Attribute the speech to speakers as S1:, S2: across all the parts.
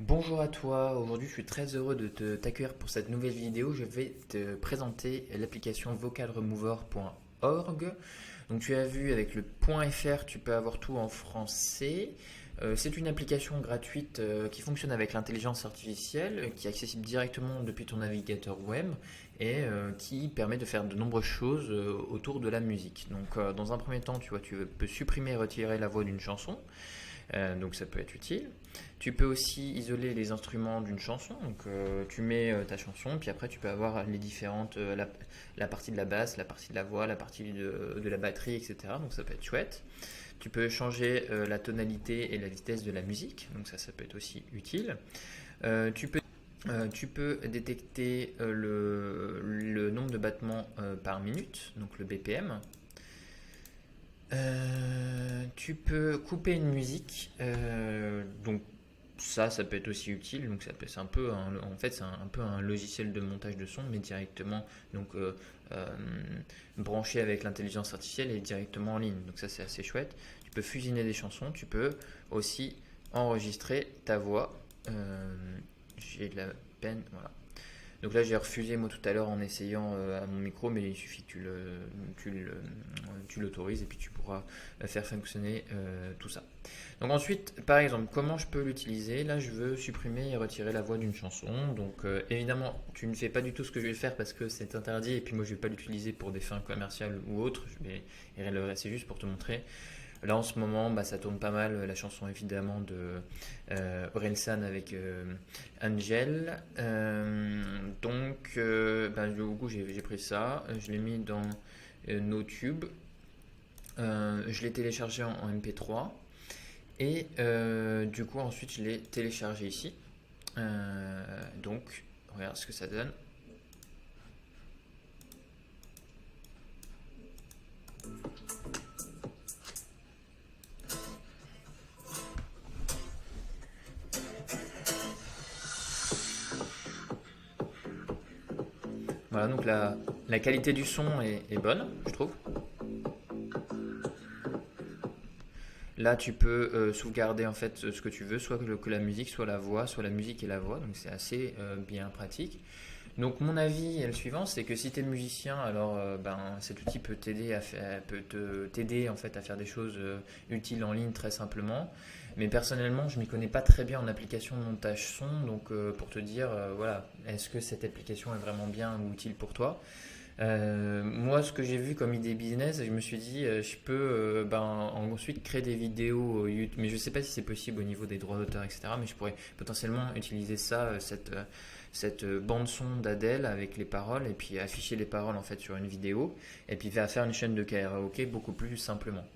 S1: Bonjour à toi, aujourd'hui je suis très heureux de t'accueillir pour cette nouvelle vidéo. Je vais te présenter l'application vocalremover.org. Donc tu as vu avec le .fr, tu peux avoir tout en français. C'est une application gratuite qui fonctionne avec l'intelligence artificielle, qui est accessible directement depuis ton navigateur web et qui permet de faire de nombreuses choses autour de la musique. Donc dans un premier temps, tu vois, tu peux supprimer et retirer la voix d'une chanson. Donc ça peut être utile. Tu peux aussi isoler les instruments d'une chanson. Donc tu mets ta chanson, puis après tu peux avoir les différentes, la partie de la basse, la partie de la voix, la partie de la batterie, etc. Donc ça peut être chouette. Tu peux changer la tonalité et la vitesse de la musique. Donc ça peut être aussi utile. Tu peux détecter le nombre de battements par minute, donc le BPM. Tu peux couper une musique, donc ça peut être aussi utile. Donc c'est un peu en fait c'est un peu un logiciel de montage de son, mais directement donc euh, branché avec l'intelligence artificielle et directement en ligne. Donc ça c'est assez chouette. Tu peux fusionner des chansons, tu peux aussi enregistrer ta voix. J'ai de la peine, voilà. Donc là, j'ai refusé moi tout à l'heure en essayant à mon micro, mais il suffit que tu l'autorises et puis tu pourras faire fonctionner tout ça. Donc ensuite, par exemple, comment je peux l'utiliser? Là, je veux supprimer et retirer la voix d'une chanson. Donc évidemment, tu ne fais pas du tout ce que je vais faire parce que c'est interdit et puis moi, je ne vais pas l'utiliser pour des fins commerciales ou autres. C'est juste pour te montrer. Là en ce moment, ça tourne pas mal la chanson évidemment de Orelsan avec Angel. Du coup, j'ai pris ça, je l'ai mis dans NoTube, je l'ai téléchargé en MP3 et du coup ensuite je l'ai téléchargé ici. Donc, regarde ce que ça donne. Voilà, donc la qualité du son est bonne, je trouve. Là, tu peux sauvegarder en fait ce que tu veux, soit que la musique, soit la voix, soit la musique et la voix. Donc c'est assez bien pratique. Donc mon avis est le suivant, c'est que si tu es musicien, alors cet outil peut t'aider en fait à faire des choses utiles en ligne très simplement. Mais personnellement, je m'y connais pas très bien en application de montage son, donc pour te dire, voilà, est-ce que cette application est vraiment bien ou utile pour toi? Moi, ce que j'ai vu comme idée business, je me suis dit, je peux ensuite créer des vidéos YouTube, mais je ne sais pas si c'est possible au niveau des droits d'auteur, etc. Mais je pourrais potentiellement utiliser ça, cette bande son d'Adèle avec les paroles, et puis afficher les paroles en fait sur une vidéo, et puis faire une chaîne de karaoké beaucoup plus simplement.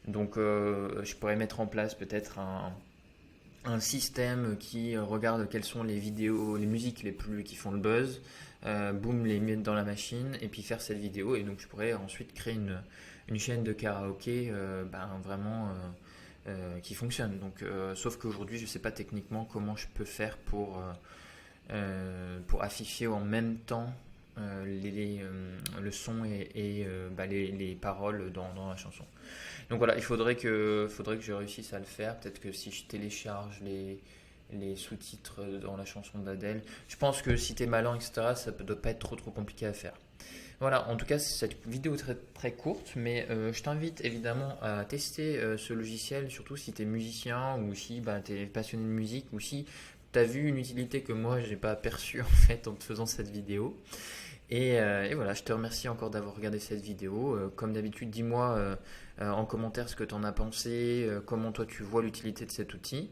S1: Donc, je pourrais mettre en place peut-être un système qui regarde quelles sont les vidéos, les musiques qui font le buzz, boum, les mettre dans la machine et puis faire cette vidéo. Et donc je pourrais ensuite créer une chaîne de karaoké vraiment qui fonctionne. Donc, sauf qu'aujourd'hui je ne sais pas techniquement comment je peux faire pour afficher en même temps le son et les paroles dans la chanson. Donc voilà, faudrait que je réussisse à le faire. Peut-être que si je télécharge les sous-titres dans la chanson d'Adèle, je pense que si t'es malin, etc., ça ne doit pas être trop compliqué à faire. Voilà, en tout cas, cette vidéo est très, très courte, mais je t'invite évidemment à tester ce logiciel, surtout si tu es musicien ou si tu es passionné de musique ou si tu as vu une utilité que moi, je n'ai pas aperçue en fait en te faisant cette vidéo. Et voilà, je te remercie encore d'avoir regardé cette vidéo. Comme d'habitude, dis-moi en commentaire ce que tu en as pensé, comment toi tu vois l'utilité de cet outil.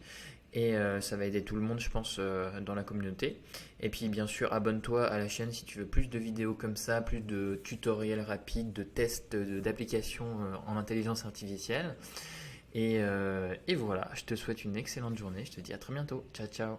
S1: Et ça va aider tout le monde, je pense, dans la communauté. Et puis, bien sûr, abonne-toi à la chaîne si tu veux plus de vidéos comme ça, plus de tutoriels rapides, de tests d'applications en intelligence artificielle. Et voilà, je te souhaite une excellente journée. Je te dis à très bientôt. Ciao, ciao.